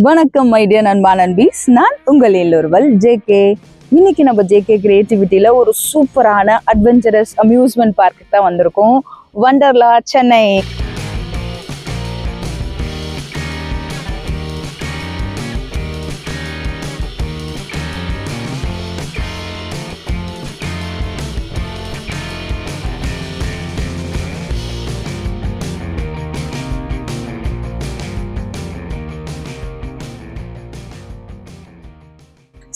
வணக்கம் மைடியா நண்பா நண்பீஸ், நான் உங்கள் எல்லோருவல் ஜேகே. இன்னைக்கு நம்ம ஜேகே கிரியேட்டிவிட்டியில ஒரு சூப்பரான அட்வென்ச்சரஸ் அம்யூஸ்மெண்ட் பார்க்கு தான் வந்திருக்கோம். வண்டர்லா சென்னை.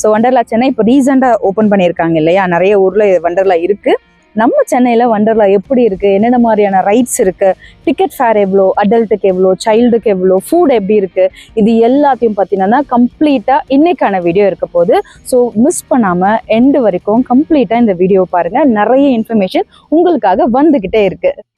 ஸோ வண்டர்லா சென்னை இப்போ ரீசெண்டாக ஓப்பன் பண்ணியிருக்காங்க இல்லையா, நிறைய ஊரில் வண்டர்லா இருக்குது. நம்ம சென்னையில் வண்டர்லா எப்படி இருக்குது, என்னென்ன மாதிரியான ரைட்ஸ் இருக்குது, டிக்கெட் ஃபேர் எவ்வளோ, அடல்ட்டுக்கு எவ்வளோ, சைல்டுக்கு எவ்வளோ, ஃபுட் எப்படி இருக்குது, இது எல்லாத்தையும் பார்த்தீங்கன்னா கம்ப்ளீட்டாக இன்னைக்கான வீடியோ இருக்க போகுது. ஸோ மிஸ் பண்ணாமல் எண்டு வரைக்கும் கம்ப்ளீட்டாக இந்த வீடியோ பாருங்கள். நிறைய இன்ஃபர்மேஷன் உங்களுக்காக வந்துக்கிட்டே இருக்குது.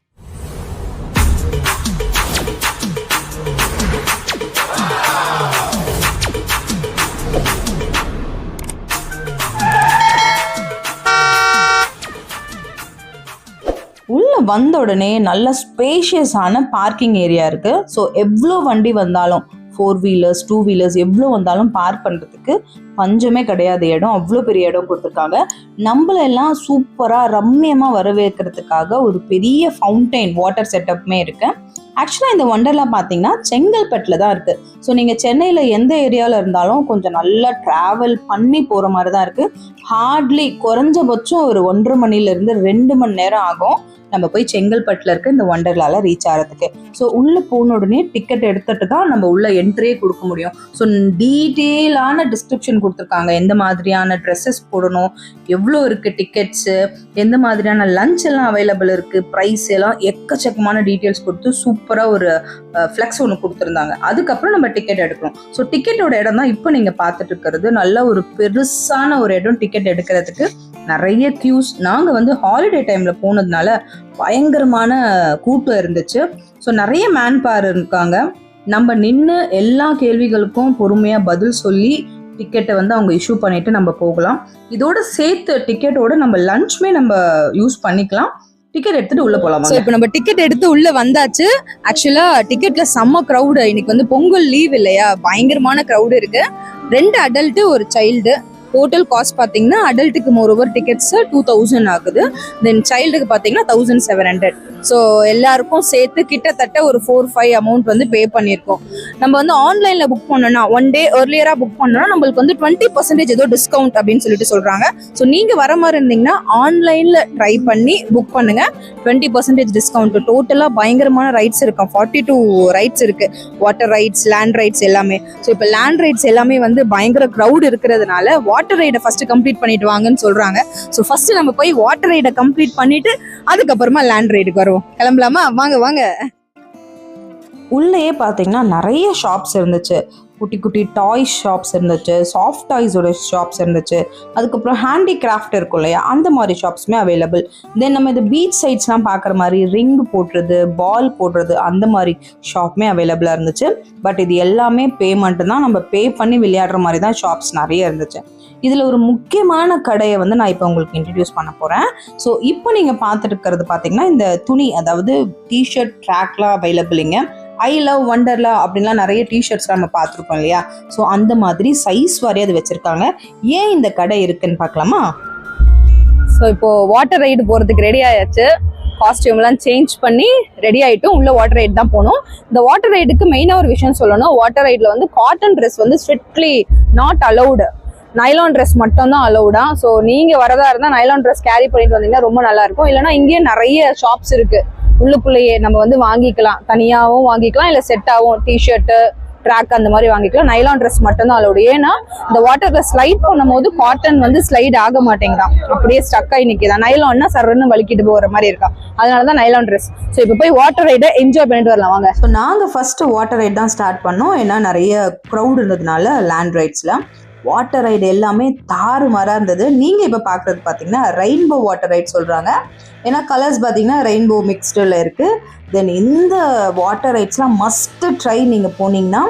உள்ளே வந்த உடனே நல்ல ஸ்பேஷியஸான பார்க்கிங் ஏரியா இருக்குது. ஸோ எவ்வளோ வண்டி வந்தாலும், 4 வீலர்ஸ் 2 வீலர்ஸ் எவ்வளோ வந்தாலும் பார்க் பண்ணுறதுக்கு பஞ்சமே கிடையாது. இடம் அவ்வளோ பெரிய இடம் கொடுத்துருக்காங்க. நம்மளெல்லாம் சூப்பராக ரம்மியமாக வரவேற்கிறதுக்காக ஒரு பெரிய ஃபவுண்டைன் வாட்டர் செட்டப்புமே இருக்குது. ஆக்சுவலாக இந்த வண்டர்லா பார்த்தீங்கன்னா செங்கல்பட்டில் தான் இருக்குது. ஸோ நீங்கள் சென்னையில் எந்த ஏரியாவில் இருந்தாலும் கொஞ்சம் நல்லா ட்ராவல் பண்ணி போகிற மாதிரி தான் இருக்குது. ஹார்ட்லி குறைஞ்சபட்சம் ஒரு 1.5 மணிலேருந்து 2 மணி நேரம் ஆகும் நம்ம போய் செங்கல்பட்டில் இருக்க இந்த வண்டர்லால ரீச் ஆகிறதுக்கு. ஸோ உள்ளே போன உடனே டிக்கெட் எடுத்துட்டு தான் நம்ம உள்ள என்ட்ரியே கொடுக்க முடியும். ஸோ டீட்டெயிலான டிஸ்கிரிப்ஷன் கொடுத்துருக்காங்க. எந்த மாதிரியான ட்ரெஸ்ஸஸ் போடணும், எவ்வளோ இருக்குது டிக்கெட்ஸு, எந்த மாதிரியான லஞ்ச் எல்லாம் அவைலபிள் இருக்குது, ப்ரைஸ் எல்லாம் எக்கச்சக்கமான டீட்டெயில்ஸ் கொடுத்து சூப்பராக ஒரு ஃப்ளெக்ஸ் ஒன்று கொடுத்துருந்தாங்க. அதுக்கப்புறம் நம்ம டிக்கெட் எடுக்கணும். ஸோ டிக்கெட்டோட இடம் தான் இப்போ நீங்கள் பார்த்துட்டு இருக்கிறது. நல்ல ஒரு பெருசான ஒரு இடம் டிக்கெட் எடுக்கிறதுக்கு. நிறைய கியூஸ். நாங்கள் ஹாலிடே டைமில் போனதுனால பயங்கரமான கூட்டம் இருந்துச்சு. ஸோ நிறைய மேன் பவர் இருக்காங்க. நம்ம நின்று எல்லா கேள்விகளுக்கும் பொறுமையாக பதில் சொல்லி டிக்கெட்டை அவங்க இஷ்யூ பண்ணிட்டு நம்ம போகலாம். இதோட சேர்த்து டிக்கெட்டோட நம்ம லஞ்சுமே நம்ம யூஸ் பண்ணிக்கலாம். டிக்கெட் எடுத்துட்டு உள்ள போலாம். இப்போ நம்ம டிக்கெட் எடுத்து உள்ள வந்தாச்சு. ஆக்சுவலா டிக்கெட்ல செம்ம க்ரௌடு. இன்னைக்கு பொங்கல் லீவ் இல்லையா, பயங்கரமான க்ரௌடு இருக்கு. 2 அடல்ட்டு ஒரு சைல்டு. டோட்டல் காஸ்ட் பார்த்தீங்கன்னா அடல்ட்டுக்கு மோரோவர் டிக்கெட்ஸ் 2000 ஆகுது. தென் சைல்டுக்கு பார்த்தீங்கன்னா 1700. ஸோ எல்லாருக்கும் சேர்த்து கிட்டத்தட்ட ஒரு 4-5 அமௌண்ட் பே பண்ணியிருக்கோம். நம்ம ஆன்லைனில் புக் பண்ணோம்னா 1 டே ஏர்லியராக புக் பண்ணோம்னா நம்மளுக்கு 20% ஏதோ டிஸ்கவுண்ட் அப்படின்னு சொல்லிட்டு சொல்கிறாங்க. ஸோ நீங்கள் வர மாதிரி இருந்தீங்கன்னா ஆன்லைனில் ட்ரை பண்ணி புக் பண்ணுங்கள். 20% டிஸ்கவுண்ட். டோட்டலாக பயங்கரமான ரைட்ஸ் இருக்கும். 42 ரைட்ஸ் இருக்குது. வாட்டர் ரைட்ஸ், லேண்ட் ரைட்ஸ் எல்லாமே. ஸோ இப்போ லேண்ட் ரைட்ஸ் எல்லாமே பயங்கர க்ரௌட் இருக்கிறதுனால வாட்டர் ரைடை ஃபர்ஸ்ட் கம்ப்ளீட் பண்ணிட்டு வாங்கன்னு சொல்றாங்க. ஸோ ஃபர்ஸ்ட் நம்ம போய் வாட்டர் ரைடை கம்ப்ளீட் பண்ணிட்டு அதுக்கப்புறமா லேண்ட் ரைடுக்கு வருவோம். கிளம்பலாமா? வாங்க வாங்க. உள்ளேயே பார்த்தீங்கன்னா நிறைய ஷாப்ஸ் இருந்துச்சு. குட்டி குட்டி டாய்ஸ் ஷாப்ஸ் இருந்துச்சு, சாஃப்ட் டாய்ஸோட ஷாப்ஸ் இருந்துச்சு. அதுக்கப்புறம் ஹேண்டிகிராஃப்ட் இருக்கும் இல்லையா, அந்த மாதிரி ஷாப்ஸுமே அவைலபிள். தென் நம்ம இந்த பீச் சைட்ஸ்லாம் பார்க்குற மாதிரி ரிங் போடுறது, பால் போடுறது, அந்த மாதிரி ஷாப்புமே அவைலபிளாக இருந்துச்சு. பட் இது எல்லாமே பேமெண்ட்டு தான். நம்ம பே பண்ணி விளையாடுற மாதிரி தான் ஷாப்ஸ் நிறைய இருந்துச்சு. இதில் ஒரு முக்கியமான கடையை நான் இப்போ உங்களுக்கு இன்ட்ரடியூஸ் பண்ண போகிறேன். ஸோ இப்போ நீங்கள் பார்த்துட்டு இருக்கிறது பார்த்தீங்கன்னா இந்த துணி, அதாவது டிஷர்ட் ட்ராக்லாம் அவைலபிளிங்க. ஐ லவ் வண்டர்லா அப்படின்லாம் நிறைய டிஷர்ட்ஸ்லாம் நம்ம பார்த்துருக்கோம் இல்லையா. ஸோ அந்த மாதிரி சைஸ் வாரியாக அது வச்சுருக்காங்க. ஏன் இந்த கடை இருக்குன்னு பார்க்கலாமா? ஸோ இப்போது வாட்டர் ரைடு போகிறதுக்கு ரெடி ஆயாச்சு. காஸ்டியூம்லாம் சேஞ்ச் பண்ணி ரெடி ஆகிட்டும். உள்ள வாட்டர் ரைடு தான் போகணும். இந்த வாட்டர் ரைடுக்கு மெயினாக ஒரு விஷயம் சொல்லணும். வாட்டர் ரைடில் cotton dress strictly not allowed. Nylon dress மட்டும் தான் அலௌடா. ஸோ நீங்கள் வரதா இருந்தால் நைலான் ட்ரெஸ் கேரி பண்ணிட்டு வந்தீங்கன்னா ரொம்ப நல்லாயிருக்கும். இல்லைனா இங்கேயே நிறைய ஷாப்ஸ் இருக்குது. உள்ளுக்குள்ளேயே நம்ம வாங்கிக்கலாம். தனியாகவும் வாங்கிக்கலாம், இல்லை செட்டாகவும் டிஷர்ட்டு ட்ராக் அந்த மாதிரி வாங்கிக்கலாம். நைலான் ட்ரெஸ் மட்டும் தான் அலௌடு. ஏன்னா இந்த வாட்டர்ல ஸ்லைட் பண்ணும்போது காட்டன் ஸ்லைட் ஆக மாட்டேங்குதான், அப்படியே ஸ்டக் ஆகி நிற்கிதான். நைலான்னா சர்ன்னு வலிக்கிட்டு போகிற மாதிரி இருக்கா. அதனால தான் நைலான் ட்ரெஸ். ஸோ இப்போ போய் வாட்டர் ரைடை என்ஜாய் பண்ணிட்டு வரலாம் வாங்க. ஸோ நாங்கள் ஃபர்ஸ்ட் வாட்டர் ரைட் தான் ஸ்டார்ட் பண்ணோம். ஏன்னா நிறைய க்ரௌட் இருந்ததுனால லேண்ட் ரைட்ஸில் வாட்டர் ரைடு எல்லாமே தாறுமாறாக இருந்தது. நீங்கள் இப்போ பார்க்குறது பார்த்தீங்கன்னா ரெயின்போ வாட்டர் ரைட் சொல்கிறாங்க. ஏன்னா கலர்ஸ் பார்த்தீங்கன்னா ரெயின்போ மிக்ஸ்டில் இருக்குது. தென் இந்த வாட்டர் ரைட்ஸ்லாம் மஸ்ட்டு ட்ரை. நீங்கள் போனீங்கன்னா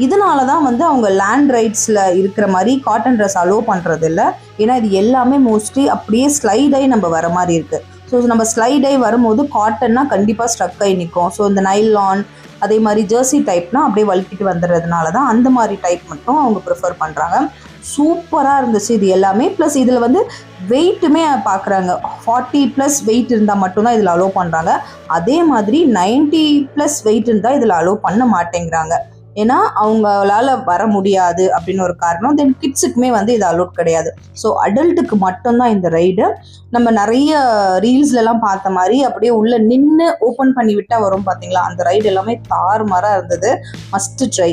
இதனால தான் அவங்க லேண்ட் ரைட்ஸில் இருக்கிற மாதிரி காட்டன் ட்ரெஸ் அலோவ் பண்ணுறது இல்லை. ஏன்னா இது எல்லாமே மோஸ்ட்லி அப்படியே ஸ்லைடாகி நம்ம வர மாதிரி இருக்குது. ஸோ நம்ம ஸ்லைடை வரும்போது காட்டன்னா கண்டிப்பாக ஸ்ட்ரக் ஆகி நிற்கும். ஸோ இந்த நைலான் அதே மாதிரி ஜெர்சி டைப்னா அப்படியே வலிக்கிட்டு வந்துடுறதுனால தான் அந்த மாதிரி டைப் மட்டும் அவங்க ப்ரிஃபர் பண்ணுறாங்க. சூப்பராக இருந்துச்சு இது எல்லாமே. ப்ளஸ் இதில் வந்து வெயிட்டுமே பார்க்குறாங்க. 40+ வெயிட் இருந்தால் மட்டும்தான் இதில் அலோவ் பண்ணுறாங்க. அதே மாதிரி 90+ வெயிட் இருந்தால் இதில் அலோவ் பண்ண மாட்டேங்கிறாங்க. ஏன்னா அவங்களால வர முடியாது அப்படின்னு ஒரு காரணம். தென் கிட்ஸுக்குமே வந்து இது அலோட் கிடையாது. ஸோ அடல்ட்டுக்கு மட்டும்தான் இந்த ரைடு. நம்ம நிறைய ரீல்ஸ்லலாம் பார்த்த மாதிரி அப்படியே உள்ளே நின்று ஓப்பன் பண்ணி விட்டால் வரும் பார்த்தீங்களா, அந்த ரைடு எல்லாமே தாறுமாறாக இருந்தது. Must try.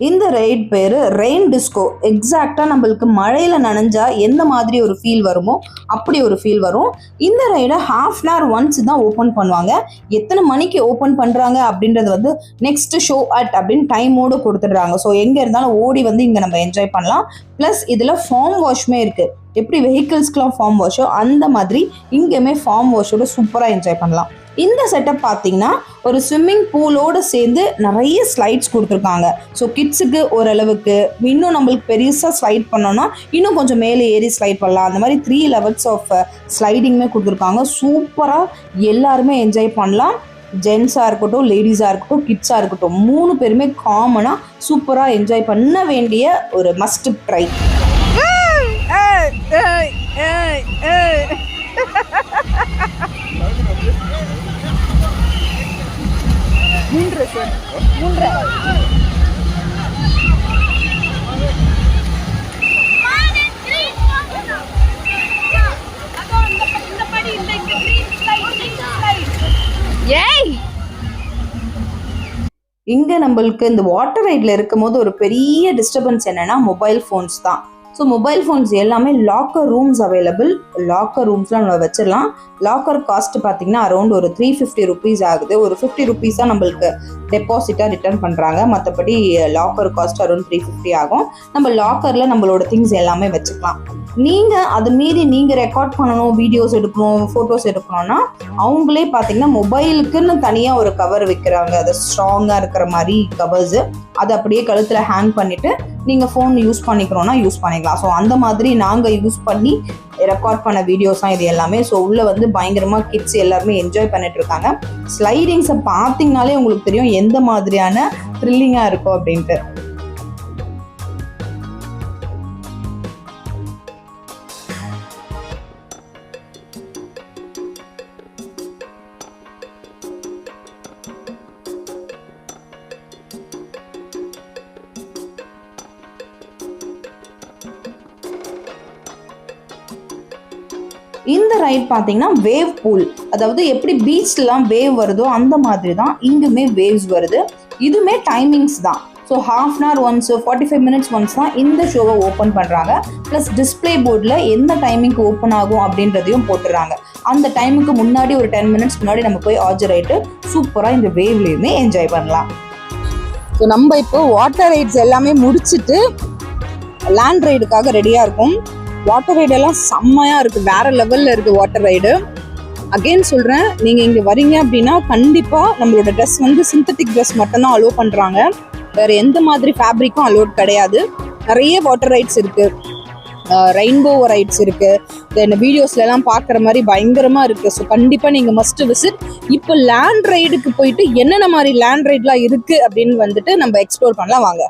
இந்த ரைட் பேர் ரெயின் டிஸ்கோ. எக்ஸாக்டாக நம்மளுக்கு மழையில் நனைஞ்சா எந்த மாதிரி ஒரு ஃபீல் வருமோ அப்படி ஒரு ஃபீல் வரும். இந்த ரைடை ½ an hour ஒன்ஸ் தான் ஓப்பன் பண்ணுவாங்க. எத்தனை மணிக்கு ஓப்பன் பண்ணுறாங்க அப்படின்றது வந்து நெக்ஸ்ட் ஷோ அட் அப்படின்னு டைமோடு கொடுத்துடுறாங்க. ஸோ எங்கே இருந்தாலும் ஓடி வந்து இங்கே நம்ம என்ஜாய் பண்ணலாம். ப்ளஸ் இதில் ஃபார்ம் வாஷ்மே இருக்குது. எப்படி வெஹிக்கிள்ஸ்க்குலாம் ஃபார்ம் வாஷோ அந்த மாதிரி இங்கேயுமே ஃபார்ம் வாஷோட சூப்பராக என்ஜாய் பண்ணலாம். இந்த செட்டப் பார்த்தீங்கன்னா ஒரு ஸ்விம்மிங் பூலோடு சேர்ந்து நிறைய ஸ்லைட்ஸ் கொடுத்துருக்காங்க. ஸோ கிட்ஸுக்கு ஓரளவுக்கு, இன்னும் நம்மளுக்கு பெருசாக ஸ்லைட் பண்ணோன்னா இன்னும் கொஞ்சம் மேலே ஏறி ஸ்லைட் பண்ணலாம். அந்த மாதிரி 3 levels ஆஃப் ஸ்லைடிங்குமே கொடுத்துருக்காங்க. சூப்பராக எல்லாருமே என்ஜாய் பண்ணலாம். ஜென்ஸாக இருக்கட்டும், லேடிஸாக இருக்கட்டும், கிட்ஸாக இருக்கட்டும், 3 பேருமே காமனாக சூப்பராக என்ஜாய் பண்ண வேண்டிய ஒரு மஸ்ட் ட்ரை. இங்கே நம்மளுக்கு இந்த வாட்டர் ரைடில் இருக்கும்போது ஒரு பெரிய டிஸ்டர்பன்ஸ் என்னன்னா மொபைல் ஃபோன்ஸ் தான். ஸோ மொபைல் ஃபோன்ஸ் எல்லாமே லாக்கர் ரூம்ஸ் அவைலபிள். லாக்கர் ரூம்ஸ்லாம் நம்ம வச்சிடலாம். லாக்கர் காஸ்ட் பார்த்தீங்கன்னா அரௌண்ட் ஒரு 350 rupees ஆகுது. ஒரு 50 rupees தான் நம்மளுக்கு டெபாசிட்டாக ரிட்டர்ன் பண்ணுறாங்க. மற்றபடி லாக்கர் காஸ்ட் அரௌண்ட் 350 ஆகும். நம்ம லாக்கரில் நம்மளோட திங்ஸ் எல்லாமே வச்சுக்கலாம். நீங்கள் அது மீறி நீங்கள் ரெக்கார்ட் பண்ணணும், வீடியோஸ் எடுக்கணும், ஃபோட்டோஸ் எடுக்கணும்னா அவங்களே பார்த்தீங்கன்னா மொபைலுக்குன்னு தனியாக ஒரு கவர் வைக்கிறாங்க. அது ஸ்ட்ராங்காக இருக்கிற மாதிரி கவர்ஸு. அதை அப்படியே கழுத்தில் ஹேங் பண்ணிவிட்டு நீங்கள் ஃபோன் யூஸ் பண்ணிக்கிறோன்னா யூஸ் பண்ணிக்கலாம். ஸோ அந்த மாதிரி நாங்கள் யூஸ் பண்ணி ரெக்கார்ட் பண்ண வீடியோஸ் தான் இது எல்லாமே. ஸோ உள்ளே வந்து பயங்கரமாக கிட்ஸ் எல்லாருமே என்ஜாய் பண்ணிட்டு இருக்காங்க. ஸ்லைடிங்ஸை பார்த்தீங்கனாலே உங்களுக்கு தெரியும் எந்த மாதிரியான த்ரில்லிங்காக இருக்கும் அப்படின்ட்டு. இந்த ரைட் பார்த்தீங்கன்னா வேவ் பூல். அதாவது எப்படி பீச்லாம் வேவ் வருதோ அந்த மாதிரி தான் இங்குமே வேவ்ஸ் வருது. இதுவுமே டைமிங்ஸ் தான். So ½ an hour once, 45 minutes once தான் இந்த ஷோவை ஓப்பன் பண்ணுறாங்க. ப்ளஸ் டிஸ்பிளே போர்டில் எந்த டைமிங்க்கு ஓப்பன் ஆகும் அப்படின்றதையும் போட்டுடுறாங்க. அந்த டைமுக்கு முன்னாடி ஒரு 10 minutes முன்னாடி நம்ம போய் ஆஜராயிட்டு சூப்பராக இந்த வேவ்லேயுமே என்ஜாய் பண்ணலாம். ஸோ நம்ம இப்போ வாட்டர் ரைட்ஸ் எல்லாமே முடிச்சுட்டு லேண்ட் ரைடுக்காக ரெடியாக இருக்கும். வாட்டர் ரைடெல்லாம் செம்மையாக இருக்குது. வேறு லெவலில் இருக்குது வாட்டர் ரைடு. அகெயின் சொல்கிறேன், நீங்கள் இங்கே வரீங்க அப்படின்னா கண்டிப்பாக நம்மளோட ட்ரெஸ் வந்து சிந்தட்டிக் ட்ரெஸ் மட்டும்தான் அலோவ் பண்ணுறாங்க. வேறு எந்த மாதிரி ஃபேப்ரிக்கும் அலோட் கிடையாது. நிறைய வாட்டர் ரைட்ஸ் இருக்குது. ரெயின்போ ரைட்ஸ் இருக்குது. தென் வீடியோஸ்லாம் பார்க்குற மாதிரி பயங்கரமாக இருக்குது. ஸோ கண்டிப்பாக நீங்கள் மஸ்ட் விசிட். இப்போ லேண்ட் ரைடுக்கு போயிட்டு என்னென்ன மாதிரி லேண்ட் ரைட்லாம் இருக்குது அப்படின்னு வந்துட்டு நம்ம எக்ஸ்ப்ளோர் பண்ணலாம் வாங்க.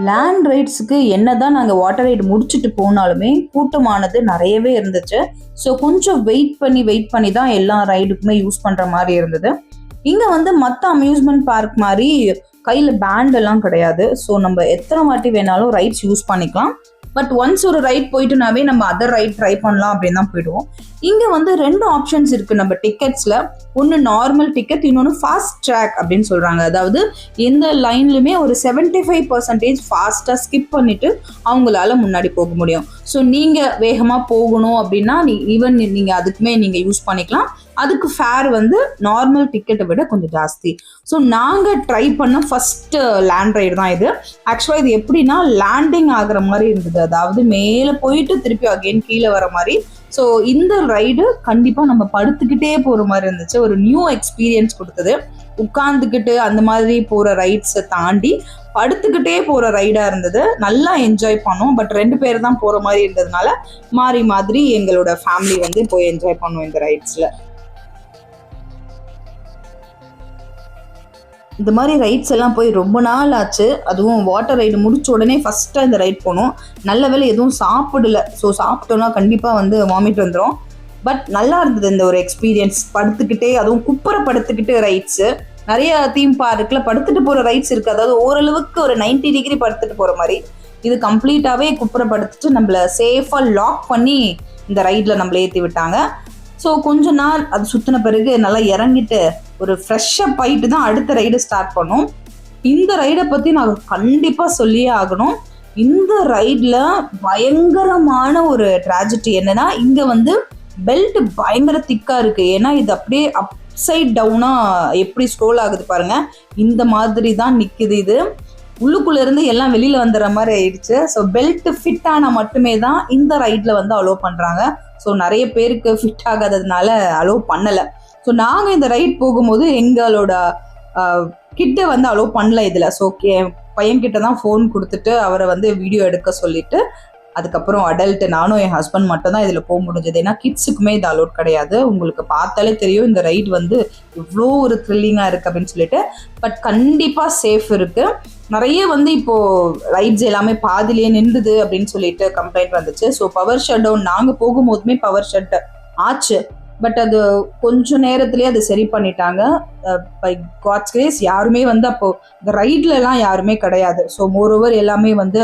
லேண்ட் ரைட்ஸுக்கு என்னதான் நாங்கள் வாட்டர் ரைடு முடிச்சுட்டு போனாலுமே கூட்டமானது நிறையவே இருந்துச்சு. ஸோ கொஞ்சம் வெயிட் பண்ணி தான் எல்லா ரைடுக்குமே யூஸ் பண்ணுற மாதிரி இருந்தது. இங்கே வந்து மற்ற அம்யூஸ்மெண்ட் பார்க் மாதிரி கையில் பேண்ட் எல்லாம் கிடையாது. ஸோ நம்ம எத்தனை வாட்டி வேணாலும் ரைட்ஸ் யூஸ் பண்ணிக்கலாம். பட் ஒன்ஸ் ஒரு ரைட் போயிட்டுனாவே நம்ம அதர் ரைட் ட்ரை பண்ணலாம் அப்படின்னு தான் போயிடுவோம். இங்கே வந்து 2 ஆப்ஷன்ஸ் இருக்குது நம்ம டிக்கெட்ஸில். ஒன்று நார்மல் டிக்கெட், இன்னொன்று ஃபாஸ்ட் ட்ராக் அப்படின்னு சொல்கிறாங்க. அதாவது எந்த லைன்லையுமே ஒரு 75% ஃபாஸ்ட்டாக ஸ்கிப் பண்ணிவிட்டு அவங்களால முன்னாடி போக முடியும். ஸோ நீங்கள் வேகமாக போகணும் அப்படின்னா ஈவன் நீங்கள் அதுக்குமே நீங்கள் யூஸ் பண்ணிக்கலாம். அதுக்கு ஃபேர் வந்து நார்மல் டிக்கெட்டை விட கொஞ்சம் ஜாஸ்தி. ஸோ நாங்கள் ட்ரை பண்ண ஃபஸ்ட்டு லேண்ட் ரைடு தான் இது. ஆக்சுவலாக இது எப்படின்னா லேண்டிங் ஆகிற மாதிரி இருந்தது. அதாவது மேலே போயிட்டு திருப்பி அகெயின் கீழே வர மாதிரி ஸோ இந்த ரைடு கண்டிப்பாக நம்ம படுத்துக்கிட்டே போகிற மாதிரி இருந்துச்சு. ஒரு நியூ எக்ஸ்பீரியன்ஸ் கொடுத்தது. உட்காந்துக்கிட்டு அந்த மாதிரி போகிற ரைட்ஸை தாண்டி படுத்துக்கிட்டே போகிற ரைடாக இருந்தது. நல்லா என்ஜாய் பண்ணோம். பட் 2 பேர் தான் போகிற மாதிரி இருந்ததுனால மாறி மாதிரி எங்களோட ஃபேமிலி வந்து போய் என்ஜாய் பண்ணோம் இந்த ரைட்ஸில். இந்த மாதிரி ரைட்ஸ் எல்லாம் போய் ரொம்ப நாள் ஆச்சு. அதுவும் வாட்டர் ரைடு முடிச்ச உடனே ஃபஸ்ட்டாக இந்த ரைட் போனோம். நல்ல வேளை எதுவும் சாப்பிடல. ஸோ சாப்பிட்டோன்னா கண்டிப்பாக வந்து வாமிட் வந்துடும். பட் நல்லா இருந்தது இந்த ஒரு எக்ஸ்பீரியன்ஸ். படுத்துக்கிட்டே, அதுவும் குப்புற படுத்துக்கிட்டு ரைட்ஸு. நிறைய தீம் பார்க்கில் படுத்துட்டு போகிற ரைட்ஸ் இருக்குது. அதாவது ஓரளவுக்கு ஒரு 90 டிகிரி படுத்துட்டு போகிற மாதிரி. இது கம்ப்ளீட்டாகவே குப்புற படுத்துட்டு நம்மளை சேஃபாக லாக் பண்ணி இந்த ரைடில் நம்மளை ஏற்றி விட்டாங்க. ஸோ கொஞ்ச நாள் அது சுற்றின பிறகு நல்லா இறங்கிட்டு ஒரு ஃப்ரெஷ்ஷப் ஆகிட்டு தான் அடுத்த ரைடு ஸ்டார்ட் பண்ணோம். இந்த ரைடை பற்றி நான் கண்டிப்பாக சொல்லியே ஆகணும். இந்த ரைடில் பயங்கரமான ஒரு ட்ராஜடி என்னன்னா, இங்கே வந்து பெல்ட் பயங்கர திக்காக இருக்குது. ஏன்னா இது அப்படியே அப்சைட் டவுனாக எப்படி ஸ்க்ரோல் ஆகுது பாருங்கள். இந்த மாதிரி தான் நிற்குது. இது உள்ளுக்குள்ளேருந்து எல்லாம் வெளியில் வந்துடுற மாதிரி ஆயிடுச்சு. ஸோ பெல்ட் ஃபிட் ஆனால் மட்டுமே தான் இந்த ரைடில் வந்து அலோவ் பண்ணுறாங்க. ஸோ நிறைய பேருக்கு ஃபிட் ஆகாததுனால அலோவ் பண்ணலை. ஸோ நாங்கள் இந்த ரைட் போகும்போது எங்களோட கிட்ட வந்து அலோவ் பண்ணல இதில். ஸோ பையன்கிட்ட தான் ஃபோன் கொடுத்துட்டு அவரை வந்து வீடியோ எடுக்க சொல்லிட்டு அதுக்கப்புறம் அடல்ட்டு நானும் என் ஹஸ்பண்ட் மட்டும் தான் இதில் போக முடிஞ்சது. ஏன்னா கிட்ஸுக்குமே இது அலோட் கிடையாது. உங்களுக்கு பார்த்தாலே தெரியும் இந்த ரைட் வந்து இவ்வளோ ஒரு த்ரில்லிங்காக இருக்குது அப்படின்னு சொல்லிட்டு. பட் கண்டிப்பாக சேஃப் இருக்குது. நிறைய வந்து இப்போது ரைட்ஸ் எல்லாமே பாதிலேயே நின்றுது அப்படின்னு சொல்லிட்டு கம்ப்ளைண்ட் வந்துச்சு. ஸோ பவர் ஷட் டவுன் நாங்கள் போகும்போதுமே பவர் ஷட் ஆச்சு. பட் அது கொஞ்சம் நேரத்துலேயே அது சரி பண்ணிட்டாங்க. பை காட்ஸ் கிரேஸ் யாருமே வந்து அப்போது இந்த ரைட்லலாம் யாருமே கிடையாது. ஸோ மோரோவர் எல்லாமே வந்து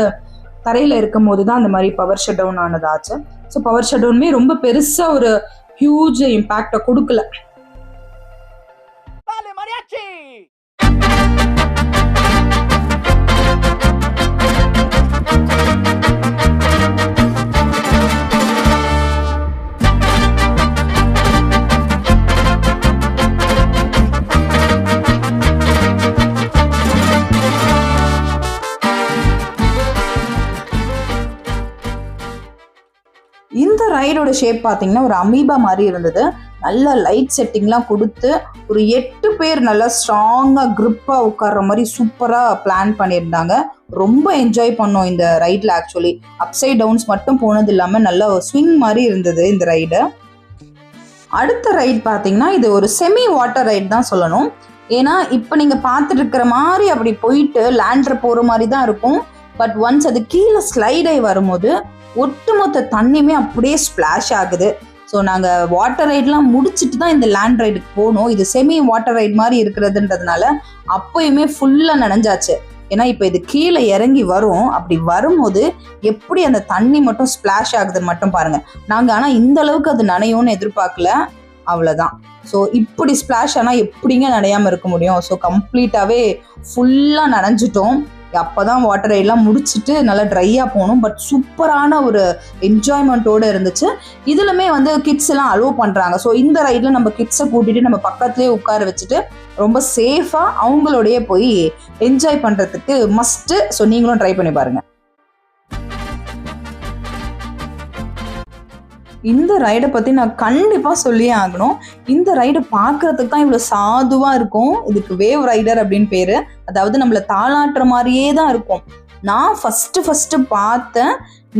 தரையில் இருக்கும் போது தான் அந்த மாதிரி பவர் ஷட் டவுன் ஆனதாச்சு. ஸோ பவர் ஷட் டவுனுமே ரொம்ப பெருசாக ஒரு ஹியூஜ் இம்பேக்டை கொடுக்கல. இந்த ரைடோட ஷேப் பார்த்தீங்கன்னா ஒரு அமீபா மாதிரி இருந்தது. நல்ல லைட் செட்டிங்லாம் கொடுத்து ஒரு 8 பேர் நல்லா ஸ்ட்ராங்காக க்ரிப்பாக உட்கார்ற மாதிரி சூப்பராக பிளான் பண்ணியிருந்தாங்க. ரொம்ப என்ஜாய் பண்ணோம் இந்த ரைடில். ஆக்சுவலி அப்சைட் டவுன்ஸ் மட்டும் போனது இல்லாமல் நல்ல ஸ்விங் மாதிரி இருந்தது இந்த ரைடு. அடுத்த ரைட் பார்த்தீங்கன்னா இது ஒரு செமி வாட்டர் ரைட் தான் சொல்லணும். ஏன்னா இப்போ நீங்கள் பார்த்துட்டு இருக்கிற மாதிரி அப்படி போயிட்டு லேண்டர் போகிற மாதிரி தான் இருக்கும். பட் ஒன்ஸ் அது கீழே ஸ்லைடாகி வரும்போது ஒட்டுமொத்த தண்ணியுமே அப்படியே ஸ்பிளாஷ் ஆகுது. ஸோ நாங்கள் வாட்டர் ரைட்லாம் முடிச்சுட்டு தான் இந்த லேண்ட் ரைடுக்கு போனோம். இது செமி வாட்டர் ரைட் மாதிரி இருக்கிறதுன்றதுனால அப்போயுமே ஃபுல்லாக நனைஞ்சாச்சு. ஏன்னா இப்போ இது கீழே இறங்கி வரும். அப்படி வரும்போது எப்படி அந்த தண்ணி மட்டும் ஸ்பிளாஷ் ஆகுதுன்னு மட்டும் பாருங்கள். நாங்கள் ஆனால் இந்த அளவுக்கு அது நனையும்னு எதிர்பார்க்கல. அவ்வளோதான். ஸோ இப்படி ஸ்பிளாஷ் ஆனால் எப்படிங்க நனையாமல் இருக்க முடியும்? ஸோ கம்ப்ளீட்டாகவே ஃபுல்லாக நனைஞ்சிட்டோம். அப்போ தான் வாட்டர் ரைட்லாம் முடிச்சுட்டு நல்லா ட்ரையாக போகணும். பட் சூப்பரான ஒரு என்ஜாய்மெண்ட்டோடு இருந்துச்சு. இதுலுமே வந்து கிட்ஸ் எல்லாம் அலோவ் பண்ணுறாங்க. ஸோ இந்த ரைடில் நம்ம கிட்ஸை கூட்டிகிட்டு நம்ம பக்கத்துலேயே உட்கார வச்சுட்டு ரொம்ப சேஃபாக அவங்களோடையே போய் என்ஜாய் பண்ணுறதுக்கு மஸ்ட்டு. ஸோ நீங்களும் ட்ரை பண்ணி பாருங்கள். இந்த ரைடை பற்றி நான் கண்டிப்பாக சொல்லியே ஆகணும். இந்த ரைடை பார்க்குறதுக்கு தான் இவ்வளோ சாதுவாக இருக்கும். இதுக்கு வேவ் ரைடர் அப்படின்னு பேர். அதாவது நம்மளை தாளாட்டுற மாதிரியே தான் இருக்கும். நான் ஃபஸ்ட்டு பார்த்தேன்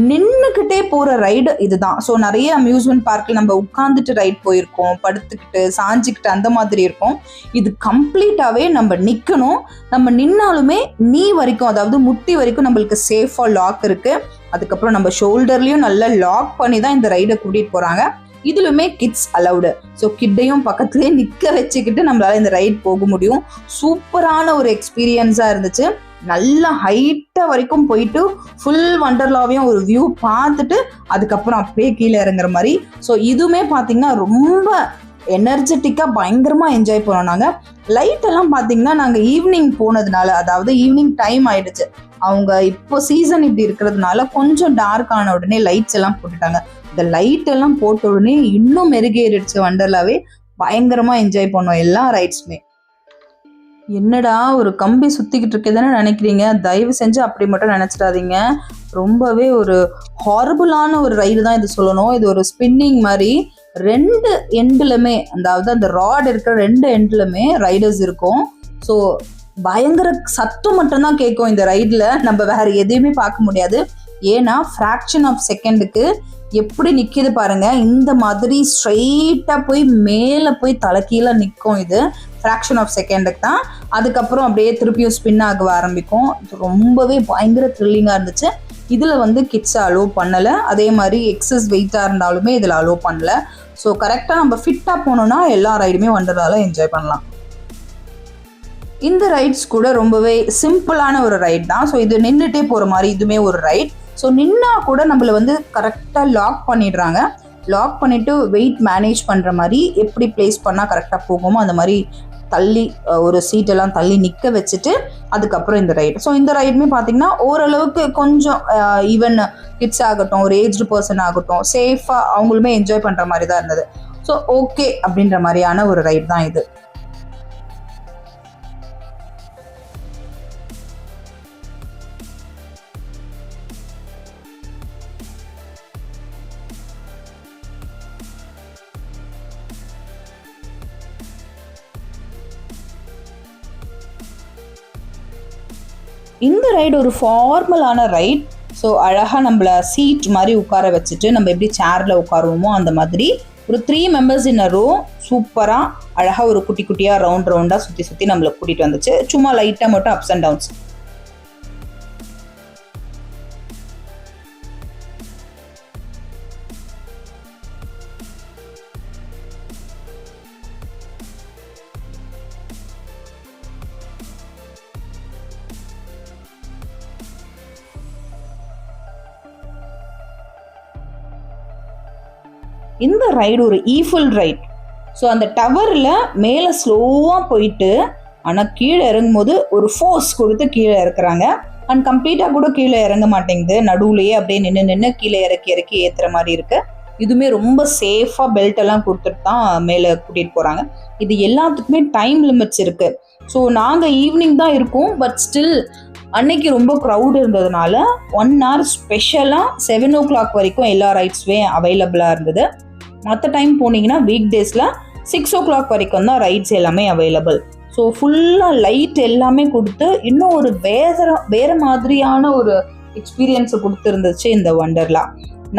நின்றுக்கிட்டே போகிற ரைடு இதுதான். ஸோ நிறைய அம்யூஸ்மெண்ட் பார்க்கில் நம்ம உட்காந்துட்டு ரைட் போயிருக்கோம், படுத்துக்கிட்டு சாஞ்சிக்கிட்டு அந்த மாதிரி இருக்கும். இது கம்ப்ளீட்டாகவே நம்ம நிற்கணும். நம்ம நின்னாலுமே நீ வரைக்கும், அதாவது முட்டி வரைக்கும் நம்மளுக்கு சேஃபாக லாக் இருக்குது. அதுக்கப்புறம் நம்ம ஷோல்டர்லேயும் நல்லா லாக் பண்ணி தான் இந்த ரைடை கூட்டிகிட்டு போகிறாங்க. இதுலுமே கிட்ஸ் அலவுடு. ஸோ கிட்டையும் பக்கத்துலேயே நிற்க வச்சுக்கிட்டு நம்மளால இந்த ரைட் போக முடியும். சூப்பரான ஒரு எக்ஸ்பீரியன்ஸாக இருந்துச்சு. நல்லா ஹைட்டாக வரைக்கும் போயிட்டு ஃபுல் வண்டர்லாவையும் ஒரு வியூ பார்த்துட்டு அதுக்கப்புறம் அப்படியே கீழே இறங்குற மாதிரி. ஸோ இதுவுமே பார்த்தீங்கன்னா ரொம்ப எனர்ஜெட்டிக்காக பயங்கரமாக என்ஜாய் பண்ணோம். நாங்கள் லைட்டெல்லாம் பார்த்தீங்கன்னா நாங்கள் ஈவினிங் போனதுனால, அதாவது ஈவினிங் டைம் ஆயிடுச்சு. அவங்க இப்போ சீசன் இப்படி இருக்கிறதுனால கொஞ்சம் டார்க் ஆன உடனே லைட்ஸ் எல்லாம் போட்டுட்டாங்க. இந்த லைட் எல்லாம் போட்ட உடனே இன்னும் மெருகேறிடுச்சு வண்டர்லாவே. பயங்கரமாக என்ஜாய் பண்ணோம் எல்லா ரைட்ஸுமே. என்னடா ஒரு கம்பி சுற்றிக்கிட்டு இருக்கேதானே நினைக்கிறீங்க, தயவு செஞ்சு அப்படி மட்டும் நினச்சிடாதீங்க. ரொம்பவே ஒரு ஹாரபுளான ஒரு ரைடு தான் இது சொல்லணும். இது ஒரு ஸ்பின்னிங் மாதிரி 2 எண்டுலுமே, அதாவது அந்த ராட் இருக்கிற 2 எண்டுலுமே ரைடர்ஸ் இருக்கும். ஸோ பயங்கர சத்தம் மட்டும்தான் கேட்கும் இந்த ரைடில், நம்ம வேற எதையுமே பார்க்க முடியாது. ஏன்னா ஃப்ராக்ஷன் ஆஃப் செகண்டுக்கு எப்படி நிற்கிது பாருங்க, இந்த மாதிரி ஸ்ட்ரெயிட்டாக போய் மேலே போய் தலைக்கீழே நிற்கும். இது ஃப்ராக்ஷன் ஆஃப் செகண்டுக்கு தான். அதுக்கப்புறம் அப்படியே திருப்பியும் ஸ்பின் ஆக ஆரம்பிக்கும். ரொம்பவே பயங்கர த்ரில்லிங்காக இருந்துச்சு. இதில் வந்து கிட்ஸை அலோவ் பண்ணலை, அதே மாதிரி எக்ஸஸ் வெயிட்டாக இருந்தாலுமே இதில் அலோவ் பண்ணலை. ஸோ கரெக்டாக நம்ம ஃபிட்டாக போனோம்னா எல்லா ரைடுமே வண்டர்லால என்ஜாய் பண்ணலாம். இந்த ரைட்ஸ் கூட ரொம்பவே சிம்பிளான ஒரு ரைட் தான். ஸோ இது நின்றுட்டே போகிற மாதிரி இதுவுமே ஒரு ரைட். ஸோ நின்னா கூட நம்மளை வந்து கரெக்டாக லாக் பண்ணிடுறாங்க. லாக் பண்ணிவிட்டு வெயிட் மேனேஜ் பண்ணுற மாதிரி எப்படி பிளேஸ் பண்ணால் கரெக்டாக போகுமோ அந்த மாதிரி தள்ளி ஒரு சீட்டெல்லாம் தள்ளி நிற்க வச்சுட்டு அதுக்கப்புறம் இந்த ரைடு. ஸோ இந்த ரைடுமே பார்த்தீங்கன்னா ஓரளவுக்கு கொஞ்சம் ஈவன் கிட்ஸ் ஆகட்டும், ஒரு ஏஜ்டு பர்சன் ஆகட்டும், சேஃபாக அவங்களுமே என்ஜாய் பண்ணுற மாதிரி தான் இருந்தது. ஸோ ஓகே அப்படின்ற மாதிரியான ஒரு ரைடு தான் இது. இந்த ரைடு ஒரு ஃபார்மலான ரைட். ஸோ அழகாக நம்மளை சீட் மாதிரி உட்கார வச்சுட்டு நம்ம எப்படி சேரில் உட்காருவோமோ அந்த மாதிரி ஒரு 3 மெம்பர்ஸ் இன் ரோ சூப்பராக அழகாக ஒரு குட்டி குட்டியாக ரவுண்டாக சுற்றி நம்மளை கூட்டிகிட்டு வந்துச்சு. சும்மா லைட்டாக மட்டும் அப்ஸ் அண்ட் டவுன்ஸ். இந்த ரைடு ஒரு ஈஃபில் ரைட். ஸோ அந்த டவரில் மேலே ஸ்லோவாக போயிட்டு ஆனால் கீழே இறங்கும்போது ஒரு ஃபோர்ஸ் கொடுத்து கீழே இறக்குறாங்க. அண்ட் கம்ப்ளீட்டாக கூட கீழே இறங்க மாட்டேங்குது, நடுவுலையே அப்படியே நின்று கீழே இறக்கி ஏற்றுற மாதிரி இருக்குது. இதுவுமே ரொம்ப சேஃபாக பெல்ட் எல்லாம் கொடுத்துட்டு தான் மேலே கூட்டிகிட்டு போகிறாங்க. இது எல்லாத்துக்குமே டைம் லிமிட்ஸ் இருக்குது. ஸோ நாங்கள் ஈவினிங் தான் இருக்கோம், பட் ஸ்டில் அன்னைக்கு ரொம்ப க்ரௌட் இருந்ததுனால 1 hour ஸ்பெஷலாக 7 o'clock வரைக்கும் எல்லா ரைட்ஸுமே அவைலபிளாக இருந்தது. மற்ற டைம் போனீங்கன்னா வீக் டேஸில் 6 o'clock வரைக்கும் தான் ரைட்ஸ் எல்லாமே அவைலபிள். ஸோ ஃபுல்லாக லைட் எல்லாமே கொடுத்து இன்னும் ஒரு வேறு மாதிரியான ஒரு எக்ஸ்பீரியன்ஸை கொடுத்துருந்துச்சு இந்த வண்டர்லா.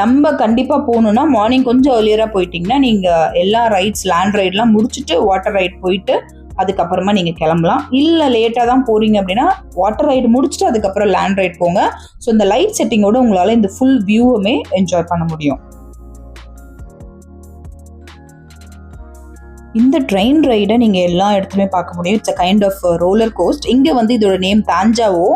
நம்ம கண்டிப்பாக போகணுன்னா மார்னிங் கொஞ்சம் ஏர்லியராக போயிட்டிங்கன்னா நீங்கள் எல்லா ரைட்ஸ் லேண்ட் ரைட்லாம் முடிச்சுட்டு வாட்டர் ரைட் போயிட்டு அதுக்கப்புறமா நீங்கள் கிளம்பலாம். இல்லை லேட்டாக தான் போகிறீங்க அப்படின்னா வாட்டர் ரைடு முடிச்சுட்டு அதுக்கப்புறம் லேண்ட் ரைட் போங்க. ஸோ இந்த லைட் செட்டிங்கோட உங்களால் இந்த ஃபுல் வியூவுமே என்ஜாய் பண்ண முடியும். இந்த ட்ரெயின் ரைடை நீங்கள் எல்லா இடத்துலையுமே பார்க்க முடியும். It's a kind of roller coaster. இங்கே வந்து இதோட நேம் தாஞ்சாவோ.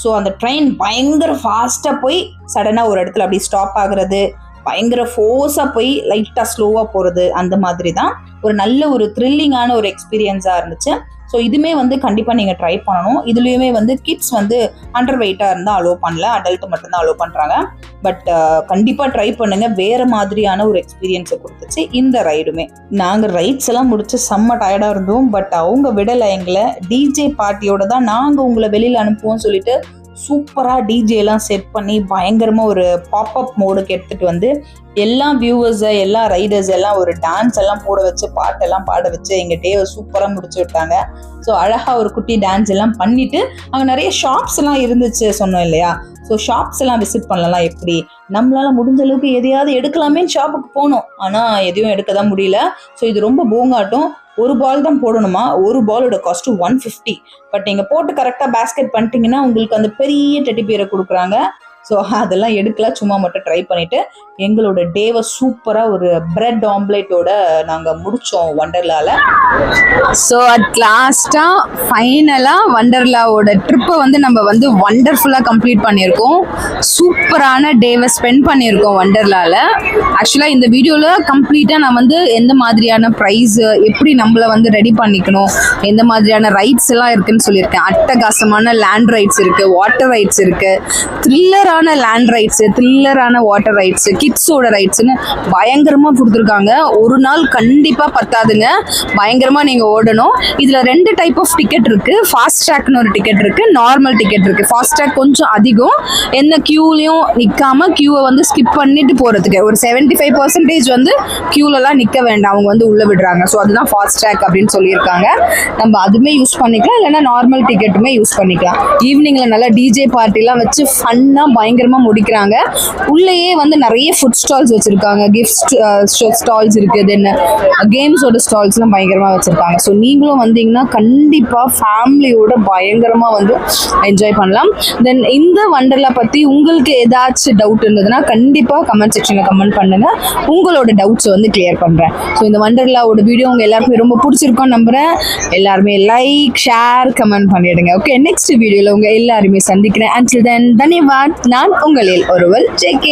ஸோ அந்த ட்ரெயின் பயங்கர ஃபாஸ்ட்டாக போய் சடனாக ஒரு இடத்துல அப்படி ஸ்டாப் ஆகுறது, பயங்கர ஃபோர்ஸாக போய் லைட்டாக ஸ்லோவாக போகிறது, அந்த மாதிரி தான் ஒரு நல்ல ஒரு த்ரில்லிங்கான ஒரு எக்ஸ்பீரியன்ஸாக இருந்துச்சு. ஸோ இதுவுமே வந்து கண்டிப்பாக நீங்கள் ட்ரை பண்ணணும். இதுலேயுமே வந்து கிட்ஸ் வந்து அண்டர் வெயிட்டாக இருந்தால் அலோவ் பண்ணல, அடல்ட்டு மட்டும்தான் அலோவ் பண்ணுறாங்க. பட் கண்டிப்பாக ட்ரை பண்ணுங்கள், வேறு மாதிரியான ஒரு எக்ஸ்பீரியன்ஸை கொடுத்துச்சு இந்த ரைடுமே. நாங்கள் ரைட்ஸ் எல்லாம் முடிச்சு செம்ம டயர்டாக இருந்தோம், பட் அவங்க விடலை எங்களை. டிஜே பார்ட்டியோட தான் நாங்கள் உங்களை வெளியில் அனுப்புவோம்னு சொல்லிட்டு சூப்பராக டிஜேலாம் செட் பண்ணி பயங்கரமாக ஒரு பாப்அப் மோடுக்கு எடுத்துகிட்டு வந்து எல்லா வியூவர்ஸை எல்லா ரைடர்ஸ் எல்லாம் ஒரு டான்ஸ் எல்லாம் போட வச்சு பாட்டெல்லாம் பாட வச்சு எங்கள் டேவை சூப்பராக முடிச்சு விட்டாங்க. ஸோ அழகாக ஒரு குட்டி டான்ஸ் எல்லாம் பண்ணிவிட்டு அங்கே நிறைய ஷாப்ஸ் எல்லாம் இருந்துச்சு சொன்னோம் இல்லையா. ஸோ ஷாப்ஸ் எல்லாம் விசிட் பண்ணலாம். எப்படி நம்மளால் முடிஞ்ச அளவுக்கு எதையாவது எடுக்கலாமே ஷாப்புக்கு போனோம், ஆனால் எதையும் எடுக்க தான் முடியல. ஸோ இது ரொம்ப போங்காட்டம். ஒரு பால் தான் போடணுமா, ஒரு பாலோட காஸ்ட் 150. பட் நீங்கள் போட்டு கரெக்டாக பேஸ்கெட் பண்ணிட்டீங்கன்னா உங்களுக்கு அந்த பெரிய டெட்டி பேரை கொடுக்குறாங்க. ஸோ அதெல்லாம் எடுக்கலாம், சும்மா மட்டும் ட்ரை பண்ணிவிட்டு எங்களோட டேவை சூப்பராக ஒரு பிரெட் ஆம்லேட்டோட நாங்கள் முடித்தோம் வண்டர்லாவில். ஸோ அட் லாஸ்ட்டாக ஃபைனலாக வண்டர்லாவோட ட்ரிப்பை வந்து நம்ம வந்து வண்டர்ஃபுல்லாக கம்ப்ளீட் பண்ணியிருக்கோம். சூப்பரான டேவை ஸ்பெண்ட் பண்ணியிருக்கோம் வண்டர்லாவில். ஆக்சுவலாக இந்த வீடியோவில் கம்ப்ளீட்டாக நான் வந்து எந்த மாதிரியான ப்ரைஸு, எப்படி நம்மளை வந்து ரெடி பண்ணிக்கணும், எந்த மாதிரியான ரைட்ஸ் எல்லாம் இருக்குதுன்னு சொல்லியிருக்கேன். அட்டகாசமான லேண்ட் ரைட்ஸ் இருக்குது, வாட்டர் ரைட்ஸ் இருக்குது, த்ரில்லரான த்ரில்லரான லேண்ட் ரைட்ஸு, த்ரில்லரான வாட்டர் ரைட்ஸு, கிட்ஸோட ரைட்ஸுன்னு பயங்கரமாக கொடுத்துருக்காங்க. ஒரு நாள் கண்டிப்பாக பத்தாதுங்க, பயங்கரமாக நீங்கள் ஓடணும். இதில் 2 டைப் ஆஃப் டிக்கெட் இருக்குது. ஃபாஸ்ட் ட்ராக்னு ஒரு டிக்கெட் இருக்குது, நார்மல் டிக்கெட் இருக்குது. ஃபாஸ்ட் ட்ராக் கொஞ்சம் அதிகம், எந்த க்யூலையும் நிற்காம க்யூவை வந்து ஸ்கிப் பண்ணிட்டு போகிறதுக்கு. ஒரு 75% வந்து க்யூலலாம் நிற்க வேண்டாம், அவங்க வந்து உள்ளே விடுறாங்க. ஸோ அதுதான் ஃபாஸ்ட் ட்ராக் அப்படின்னு சொல்லியிருக்காங்க. நம்ம அதுவுமே யூஸ் பண்ணிக்கலாம், இல்லைனா நார்மல் டிக்கெட்டுமே யூஸ் பண்ணிக்கலாம். ஈவினிங்கில் நல்லா டிஜே பார்ட்டிலாம் வச்சு ஃபன்னாக பயங்கரமாக முடிக்கிறாங்க. உள்ளேயே வந்து நிறைய ஃபுட் ஸ்டால்ஸ் வச்சுருக்காங்க, கிஃப்ட் ஸ்டால்ஸ் இருக்குது, தென் கேம்ஸோட ஸ்டால்ஸ்லாம் பயங்கரமாக வச்சுருக்காங்க. ஸோ நீங்களும் வந்தீங்கன்னா கண்டிப்பாக ஃபேமிலியோட பயங்கரமாக வந்து என்ஜாய் பண்ணலாம். தென் இந்த வண்டர்லா பற்றி உங்களுக்கு ஏதாச்சும் டவுட் இருந்ததுன்னா கண்டிப்பாக கமெண்ட் செக்ஷனில் கமெண்ட் பண்ணுங்கள், உங்களோட டவுட்ஸை வந்து கிளியர் பண்ணுறேன். ஸோ இந்த வண்டர்லாவோட வீடியோ உங்கள் எல்லாருக்குமே ரொம்ப பிடிச்சிருக்கோன்னு நம்புகிறேன். எல்லாருமே லைக், ஷேர், கமெண்ட் பண்ணிவிடுங்க. ஓகே, நெக்ஸ்ட் வீடியோவில் உங்கள் எல்லாருமே சந்திக்கிறேன். அன்டில் தென், தன்யவாத். நான் உங்களில் ஒருவர் JK.